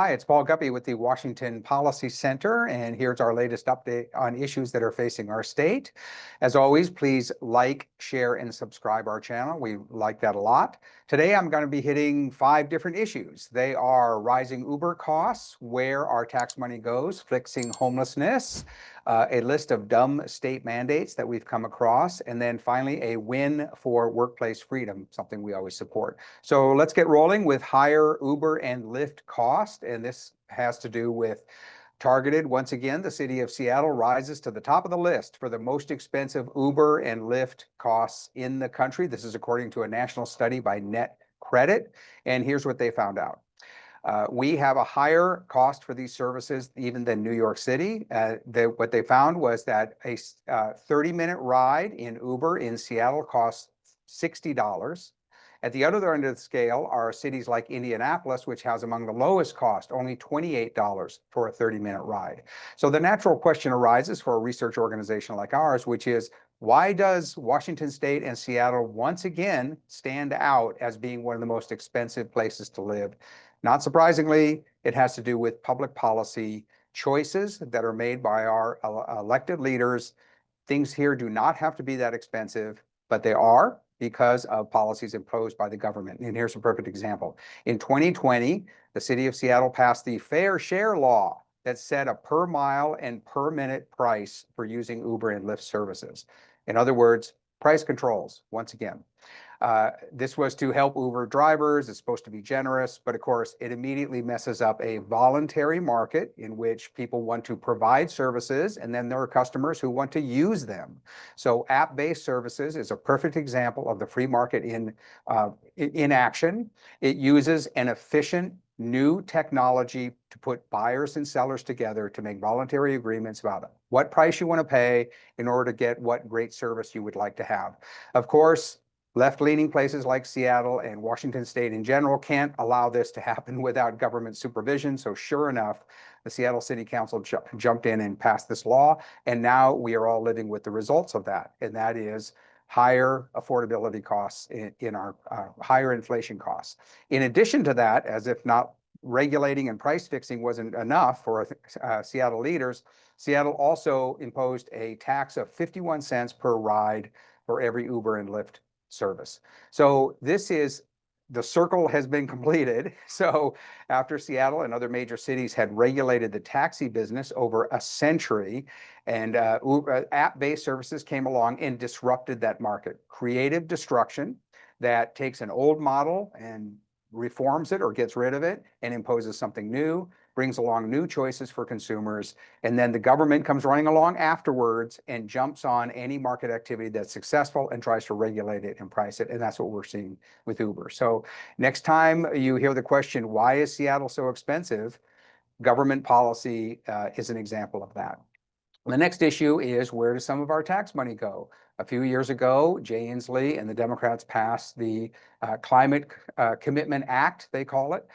Hi, it's Paul Guppy with the Washington Policy Center, and here's our latest update on issues that are facing our state. As always, please like, share, and subscribe our channel. We like that a lot. Today, I'm going to be hitting 5 different issues. They are rising Uber costs, where our tax money goes, fixing homelessness, a list of dumb state mandates that we've come across, and then finally, a win for workplace freedom, something we always support. So let's get rolling with higher Uber and Lyft costs. And this has to do with targeted. Once again, the city of Seattle rises to the top of the list for the most expensive Uber and Lyft costs in the country. This is according to a national study by Net Credit. And here's what they found out. We have a higher cost for these services even than New York City. What they found was that a 30-minute ride in Uber in Seattle costs $60. At the other end of the scale are cities like Indianapolis, which has among the lowest cost, only $28 for a 30-minute ride. So the natural question arises for a research organization like ours, which is, why does Washington State and Seattle once again stand out as being one of the most expensive places to live? Not surprisingly, it has to do with public policy choices that are made by our elected leaders. Things here do not have to be that expensive, but they are, because of policies imposed by the government. And here's a perfect example. In 2020, the city of Seattle passed the fair share law that set a per mile and per minute price for using Uber and Lyft services. In other words, price controls, once again. This was to help Uber drivers. It's supposed to be generous, but of course, it immediately messes up a voluntary market in which people want to provide services, and then there are customers who want to use them. So app-based services is a perfect example of the free market in action. It uses an efficient new technology to put buyers and sellers together to make voluntary agreements about what price you want to pay in order to get what great service you would like to have. Of course, left-leaning places like Seattle and Washington State in general can't allow this to happen without government supervision. So sure enough, the Seattle City Council jumped in and passed this law. And now we are all living with the results of that. And that is higher affordability costs in our higher inflation costs. In addition to that, as if not regulating and price fixing wasn't enough for Seattle leaders, Seattle also imposed a tax of 51 cents per ride for every Uber and Lyft service. So the circle has been completed. So after Seattle and other major cities had regulated the taxi business over a century, and app-based services came along and disrupted that market. Creative destruction that takes an old model and reforms it or gets rid of it and imposes something new, brings along new choices for consumers, and then the government comes running along afterwards and jumps on any market activity that's successful and tries to regulate it and price it, and that's what we're seeing with Uber. So next time you hear the question, why is Seattle so expensive? Government policy is an example of that. The next issue is, where does some of our tax money go? A few years ago, Jay Inslee and the Democrats passed the Climate Commitment Act, they call it.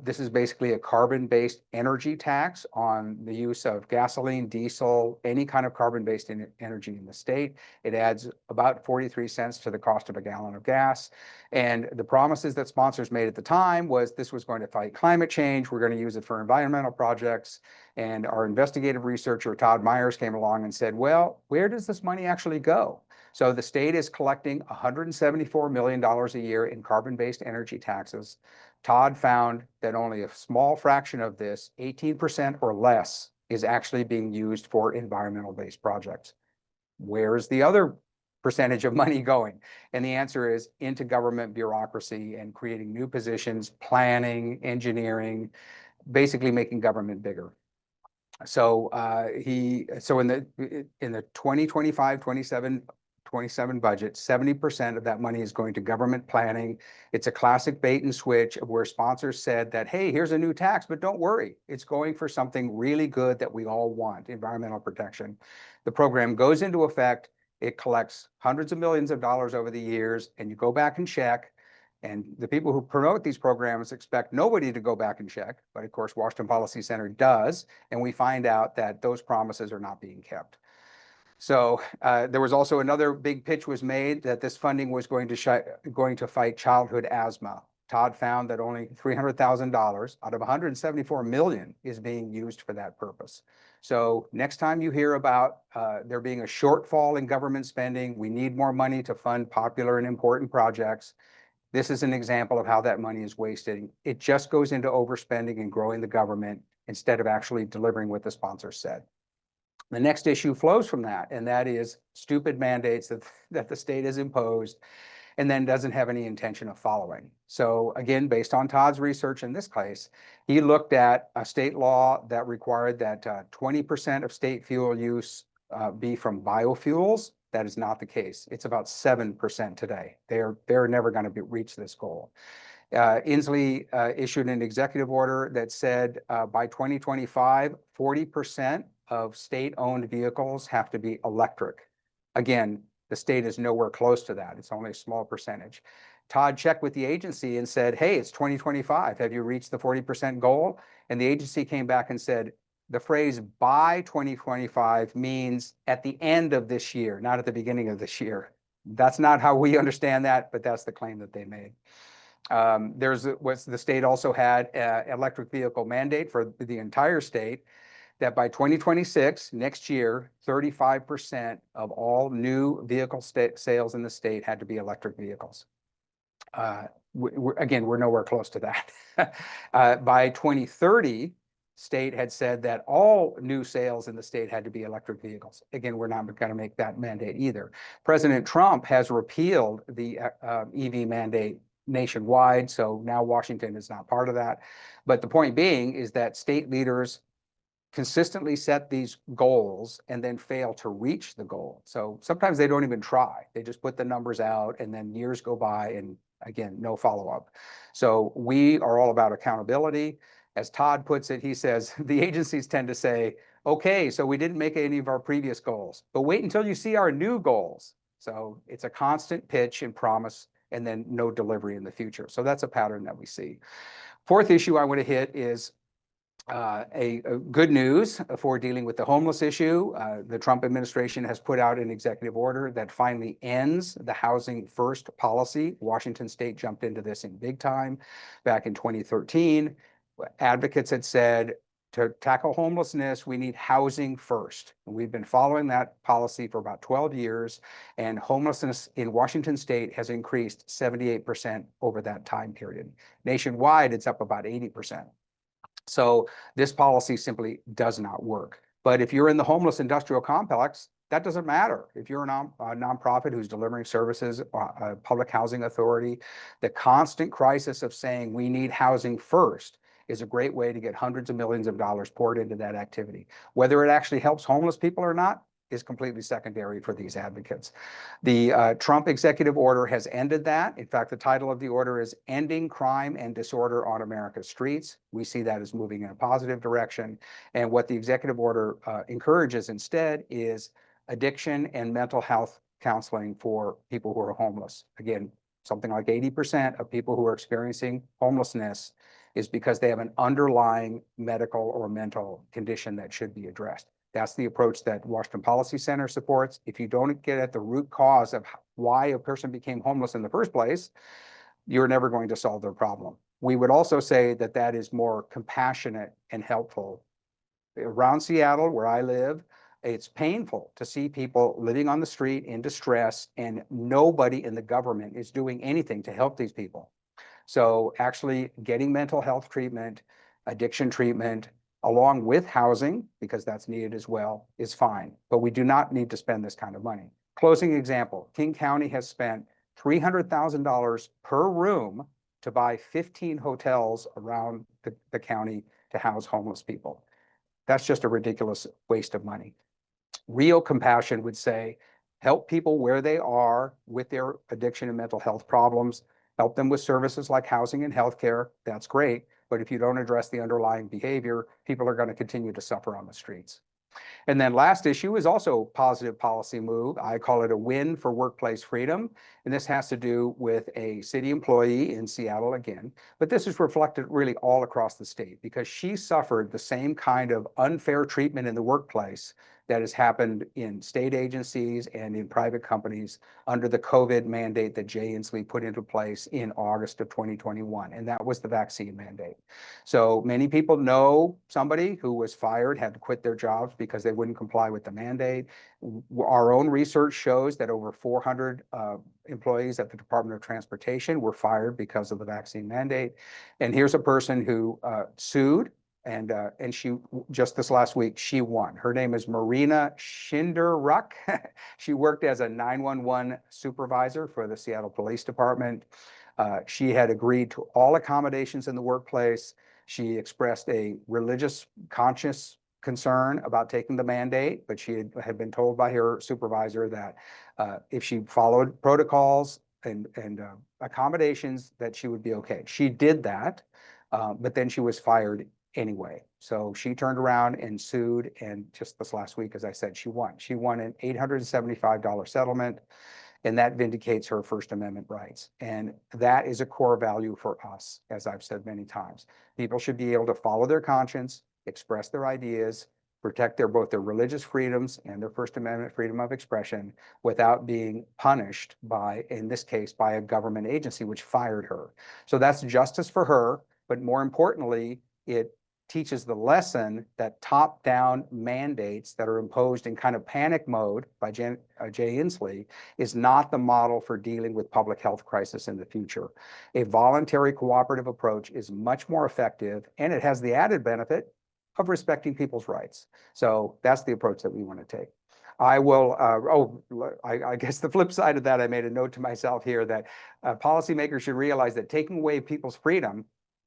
This is basically a carbon-based energy tax on the use of gasoline, diesel, any kind of carbon-based energy in the state. It adds about 43 cents to the cost of a gallon of gas. And the promises that sponsors made at the time was this was going to fight climate change. We're going to use it for environmental projects. And our investigative researcher, Todd Myers, came along and said, well, where does this money actually go? So the state is collecting $174 million a year in carbon-based energy taxes. Todd found that only a small fraction of this, 18% or less, is actually being used for environmental-based projects. Where is the other percentage of money going? And the answer is into government bureaucracy and creating new positions, planning, engineering, basically making government bigger. So in the 2025-27 budget, 70% of that money is going to government planning. It's a classic bait and switch of where sponsors said that, hey, here's a new tax, but don't worry, it's going for something really good that we all want, environmental protection. The program goes into effect, it collects hundreds of millions of dollars over the years, and you go back and check. And the people who promote these programs expect nobody to go back and check. But of course, Washington Policy Center does. And we find out that those promises are not being kept. So there was also another big pitch was made that this funding was going to fight childhood asthma. Todd found that only $300,000 out of $174 million is being used for that purpose. So next time you hear about there being a shortfall in government spending, we need more money to fund popular and important projects, this is an example of how that money is wasted. It just goes into overspending and growing the government instead of actually delivering what the sponsor said. The next issue flows from that, and that is stupid mandates that the state has imposed and then doesn't have any intention of following. So again, based on Todd's research in this case, he looked at a state law that required that 20% of state fuel use be from biofuels. That is not the case. It's about 7% today. They're never going to reach this goal. Inslee issued an executive order that said by 2025, 40% of state-owned vehicles have to be electric. Again, the state is nowhere close to that. It's only a small percentage. Todd checked with the agency and said, hey, it's 2025. Have you reached the 40% goal? And the agency came back and said, the phrase by 2025 means at the end of this year, not at the beginning of this year. That's not how we understand that, but that's the claim that they made. The state also had an electric vehicle mandate for the entire state that by 2026, next year, 35% of all new vehicle sales in the state had to be electric vehicles. Again, we're nowhere close to that. By 2030, state had said that all new sales in the state had to be electric vehicles. Again, we're not going to make that mandate either. President Trump has repealed the EV mandate nationwide, so now Washington is not part of that. But the point being is that state leaders consistently set these goals and then fail to reach the goal. So sometimes they don't even try. They just put the numbers out and then years go by and again, no follow-up. So we are all about accountability. As Todd puts it, he says, the agencies tend to say, okay, so we didn't make any of our previous goals, but wait until you see our new goals. So it's a constant pitch and promise and then no delivery in the future. So that's a pattern that we see. Fourth issue I want to hit is a good news for dealing with the homeless issue. The Trump administration has put out an executive order that finally ends the housing first policy. Washington State jumped into this in big time back in 2013. Advocates had said to tackle homelessness, we need housing first. And we've been following that policy for about 12 years, and homelessness in Washington State has increased 78% over that time period. Nationwide, it's up about 80%. So this policy simply does not work. But if you're in the homeless industrial complex, that doesn't matter. If you're a nonprofit who's delivering services, a public housing authority, the constant crisis of saying we need housing first is a great way to get hundreds of millions of dollars poured into that activity. Whether it actually helps homeless people or not is completely secondary for these advocates. The Trump executive order has ended that. In fact, the title of the order is Ending Crime and Disorder on America's Streets. We see that as moving in a positive direction. And what the executive order encourages instead is addiction and mental health counseling for people who are homeless. Again, something like 80% of people who are experiencing homelessness is because they have an underlying medical or mental condition that should be addressed. That's the approach that Washington Policy Center supports. If you don't get at the root cause of why a person became homeless in the first place, you're never going to solve their problem. We would also say that that is more compassionate and helpful. Around Seattle, where I live, it's painful to see people living on the street in distress, and nobody in the government is doing anything to help these people. So actually getting mental health treatment, addiction treatment, along with housing, because that's needed as well, is fine. But we do not need to spend this kind of money. Closing example, King County has spent $300,000 per room to buy 15 hotels around the county to house homeless people. That's just a ridiculous waste of money. Real compassion would say, help people where they are with their addiction and mental health problems, help them with services like housing and healthcare. That's great. But if you don't address the underlying behavior, people are going to continue to suffer on the streets. And then last issue is also a positive policy move. I call it a win for workplace freedom. And this has to do with a city employee in Seattle again. But this is reflected really all across the state because she suffered the same kind of unfair treatment in the workplace that has happened in state agencies and in private companies under the COVID mandate that Jay Inslee put into place in August of 2021, and that was the vaccine mandate. So many people know somebody who was fired, had to quit their jobs because they wouldn't comply with the mandate. Our own research shows that over 400 employees at the Department of Transportation were fired because of the vaccine mandate. And here's a person who sued, and she, just this last week, she won. Her name is Marina Schindler-Truck. She worked as a 911 supervisor for the Seattle Police Department. She had agreed to all accommodations in the workplace. She expressed a religious conscience concern about taking the mandate, but she had been told by her supervisor that if she followed protocols and accommodations, that she would be okay. She did that, but then she was fired anyway. So she turned around and sued, and just this last week, as I said, she won. She won an $875 settlement, and that vindicates her First Amendment rights. And that is a core value for us, as I've said many times. People should be able to follow their conscience, express their ideas, protect both their religious freedoms and their First Amendment freedom of expression without being punished by, in this case, by a government agency which fired her. So that's justice for her, but more importantly, it teaches the lesson that top-down mandates that are imposed in kind of panic mode by Jay Inslee is not the model for dealing with public health crisis in the future. A voluntary cooperative approach is much more effective, and it has the added benefit of respecting people's rights. So that's the approach that we want to take. I will, I guess the flip side of that, I made a note to myself here that policymakers should realize that taking away people's freedom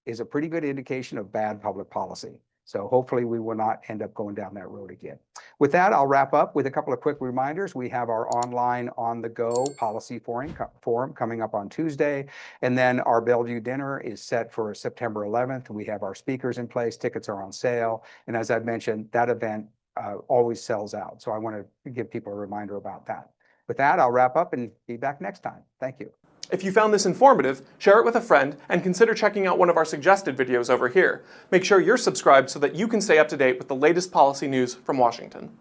is a pretty good indication of bad public policy. So hopefully we will not end up going down that road again. With that, I'll wrap up with a couple of quick reminders. We have our online on-the-go policy forum coming up on Tuesday. And then our Bellevue dinner is set for September 11th. We have our speakers in place. Tickets are on sale. And as I've mentioned, that event always sells out. So I want to give people a reminder about that. With that, I'll wrap up and be back next time. Thank you. If you found this informative, share it with a friend and consider checking out one of our suggested videos over here. Make sure you're subscribed so that you can stay up to date with the latest policy news from Washington.